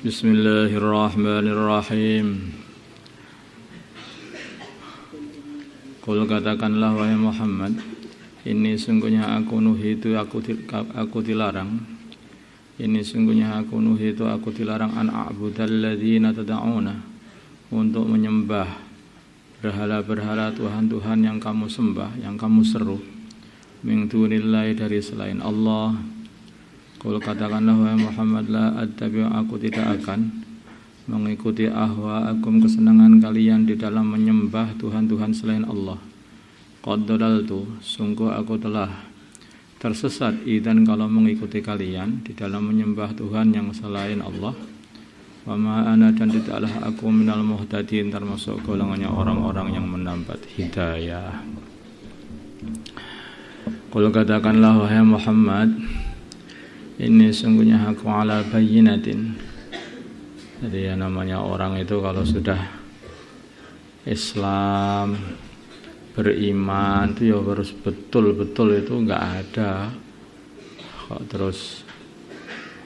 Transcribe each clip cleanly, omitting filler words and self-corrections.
Bismillahirrahmanirrahim. Qul katakanlah wahai Muhammad, ini sungguhnya aku nuhitu aku dilarang. Ini sungguhnya aku nuhitu aku dilarang an a'budal ladzina tad'una, untuk menyembah berhala-berhala Tuhan-Tuhan yang kamu sembah, yang kamu seru, min dunillahi, dari selain Allah. Qul katakanlah wahai Muhammad, la attabi'u, aku tidak akan mengikuti ahwa'akum, kesenangan kalian di dalam menyembah Tuhan-Tuhan selain Allah. Qad dalaltu, sungguh aku telah tersesat idzan, kalau mengikuti kalian di dalam menyembah Tuhan yang selain Allah. Wa ma ana, dan tidaklah aku minal muhtadin, termasuk golongannya orang-orang yang mendapat hidayah. Qul katakanlah wahai Muhammad, ini sungguhnya aku ala bayyinatin. Jadi yang namanya orang itu kalau sudah Islam, beriman itu ya harus betul-betul, itu enggak ada kok terus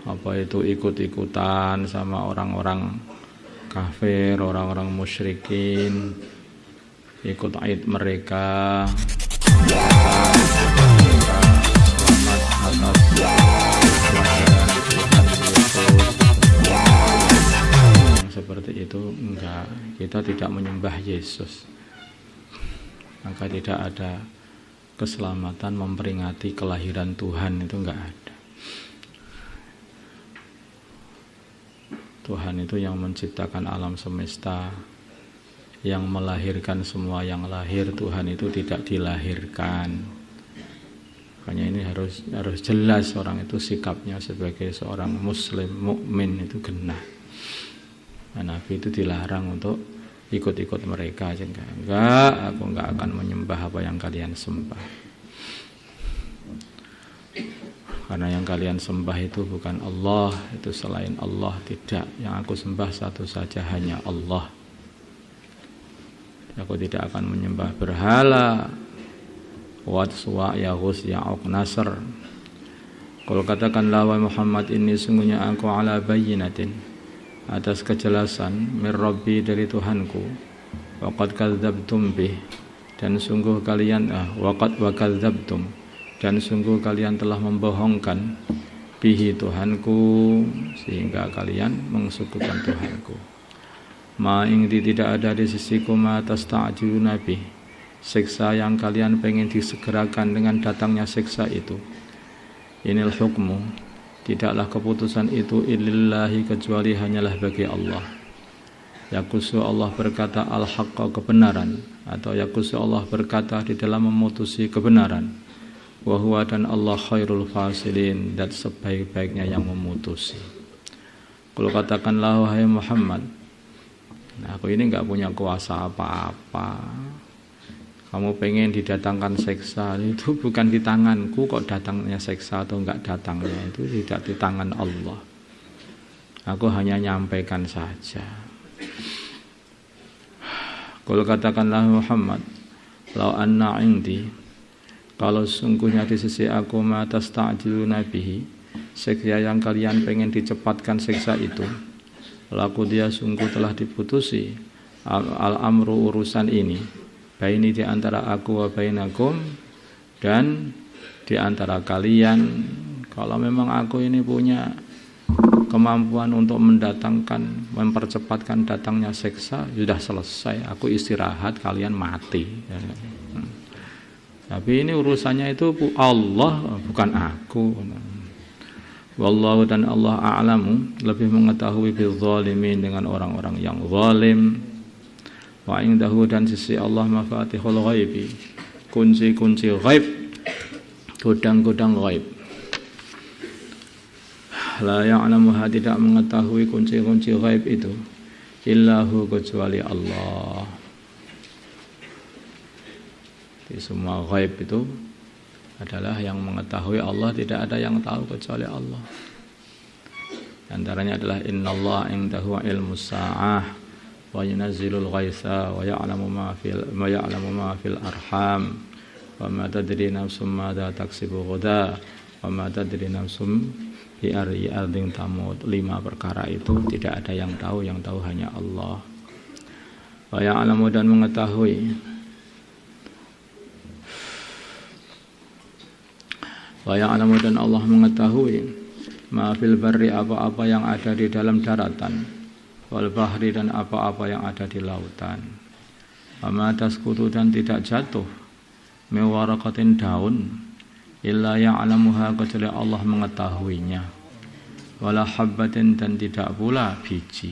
apa itu ikut-ikutan sama orang-orang kafir, orang-orang musyrikin, ikut Aid mereka, selamat seperti itu. Enggak, kita tidak menyembah Yesus, maka tidak ada keselamatan. Memperingati kelahiran Tuhan itu enggak ada. Tuhan itu yang menciptakan alam semesta, yang melahirkan semua yang lahir. Tuhan itu tidak dilahirkan. Makanya ini harus jelas orang itu sikapnya sebagai seorang muslim mukmin itu genah. Nah, Nabi itu dilarang untuk ikut-ikut mereka aja. Enggak, aku enggak akan menyembah apa yang kalian sembah. Karena yang kalian sembah itu bukan Allah, itu selain Allah. Tidak, yang aku sembah satu saja, hanya Allah. Aku tidak akan menyembah berhala, Wat, Suwa, Yaghus, Ya'uq, Nasr. Kalau katakanlah wahai Muhammad, ini sungguhnya aku ala bayyinatin, atas kejelasan, mir Rabbi, dari Tuhanku. Waqad kadzdzabtum bih, dan sungguh kalian waqad wa kadzdzabtum, dan sungguh kalian telah membohongkan bihi, Tuhanku, sehingga kalian mensukukan Tuhanku. Ma ing tidak ada di sisiku ma tasta'jiluna bih, siksa yang kalian pengen disegerakan dengan datangnya siksa itu. Inil hukmu, tidaklah keputusan itu ilillahi, kecuali hanyalah bagi Allah. Yaqusu, Allah berkata al-haqqa, kebenaran, atau yaqusu, Allah berkata di dalam memutusi kebenaran. Wa huwa, dan Allah khairul fasilin, dan sebaik-baiknya yang memutusi. Kalau katakanlah wahai Muhammad, aku ini enggak punya kuasa apa-apa. Kamu pengen didatangkan siksa, itu bukan di tanganku kok datangnya siksa atau enggak datangnya, itu tidak di tangan Allah. Aku hanya nyampaikan saja. Kalau katakanlah Muhammad, lau anna indi, kalau sungguhnya di sisi aku ma tasta'jiluna bihi, siksa yang kalian pengen dicepatkan siksa itu, laku dia sungguh telah diputusi al-amru, urusan ini, baini, di antara aku wa bainakum, dan di antara kalian. Kalau memang aku ini punya kemampuan untuk mendatangkan, mempercepatkan datangnya siksa, sudah selesai, aku istirahat, kalian mati. Tapi ini urusannya itu Allah, bukan aku. Wallahu, dan Allah a'lamu, lebih mengetahui bil zalimin, dengan orang-orang yang zalim. Wa indahu, dan sisi Allah mafatihul ghaibi, kunci-kunci ghaib, gudang-gudang ghaib. La ya'lamuha, tidak mengetahui kunci-kunci ghaib itu, illahu, kecuali Allah. Di semua ghaib itu adalah yang mengetahui Allah, tidak ada yang tahu kecuali Allah. Antaranya adalah innallaha indahu ilmus sa'ah wa yunazzilul ghaitsa wa ya'lamu ma fil arham wa ma tadri nafsum madza taksibu ghadan wa ma tadri nafsum bi ayyi ardin tamut. 5 perkara itu tidak ada yang tahu hanya Allah. Wa ya'lamu dan mengetahui. Wa ya'lamu dan Allah mengetahui ma fil barri, apa-apa yang ada di dalam daratan, wal bahri dan apa-apa yang ada di lautan. Wa ma tasqutu dan tidak jatuh min waraqatin daun illa ya'lamuha kecuali Allah mengetahuinya. Wala habbatin dan tidak pula biji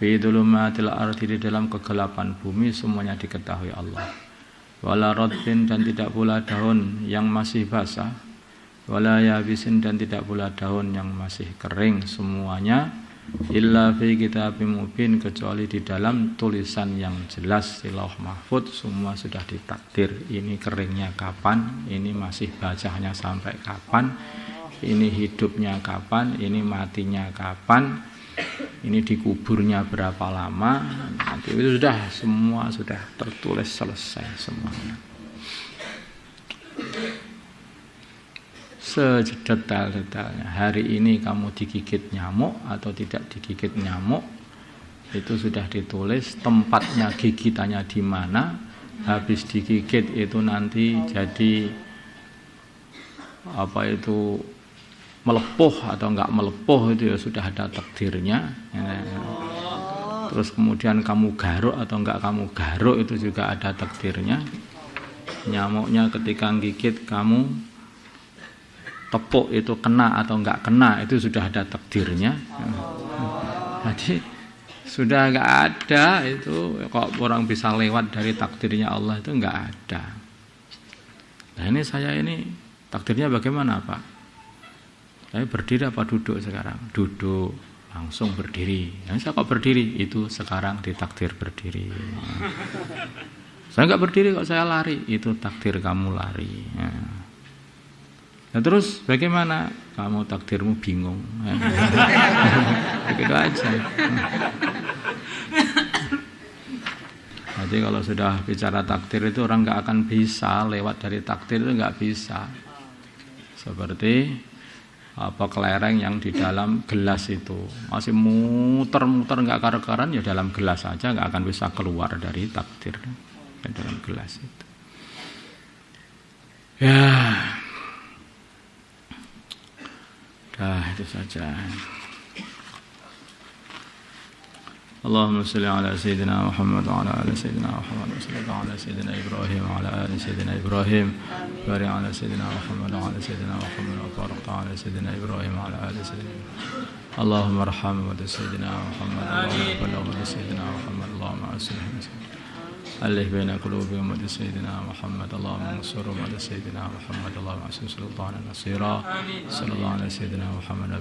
fi dhulumatil ardi di dalam kegelapan bumi semuanya diketahui Allah. Wala radbin dan tidak pula daun yang masih basah, wala yabisin dan tidak pula daun yang masih kering, semuanya illa fi kitabim mubin kecuali di dalam tulisan yang jelas di Lauh Mahfuz. Semua sudah ditakdir, ini keringnya kapan, ini masih basahnya sampai kapan, ini hidupnya kapan, ini matinya kapan, ini dikuburnya berapa lama, nanti itu sudah semua sudah tertulis selesai semuanya. Sedetail-detailnya. Hari ini kamu digigit nyamuk atau tidak digigit nyamuk, itu sudah ditulis, tempatnya gigitannya di mana, habis digigit itu nanti jadi apa itu melepuh atau enggak melepuh, itu ya sudah ada takdirnya. Terus kemudian kamu garuk atau enggak kamu garuk, itu juga ada takdirnya. Nyamuknya ketika gigit kamu tepuk itu kena atau enggak kena, itu sudah ada takdirnya. Jadi sudah enggak ada itu, kok orang bisa lewat dari takdirnya Allah, itu enggak ada. Nah ini saya ini takdirnya bagaimana Pak? Saya berdiri apa duduk sekarang? Duduk, langsung berdiri. Nah, saya kok berdiri? Itu sekarang ditakdir berdiri. Saya enggak berdiri kok saya lari, itu takdir kamu lari. Nah terus bagaimana? Kamu takdirmu bingung. Begitu aja. Jadi kalau sudah bicara takdir itu orang enggak akan bisa lewat dari takdir, itu enggak bisa. Seperti apa kelereng yang di dalam gelas itu masih muter-muter enggak karu-karuan, ya dalam gelas saja enggak akan bisa keluar dari takdir dalam gelas itu. Ya. Dah itu saja. Allahumma salli ala sayyidina Muhammad wa ala ali sayyidina Muhammad wa salli ala sayyidina Ibrahim wa ala ali sayyidina Ibrahim wa ala sayyidina Muhammad wa ala sayyidina Muhammad wa ala sayyidina Ibrahim wa ala ali sayyidina Allahumma arham wa sayyidina Muhammad wa sayyidina Muhammad Allahumma aslih alih baina qulubihim wa sayyidina Muhammad Allahumma ansur wa sayyidina Muhammad Allahumma aslih sultanan nasira sallallahu alaihi sayyidina Muhammad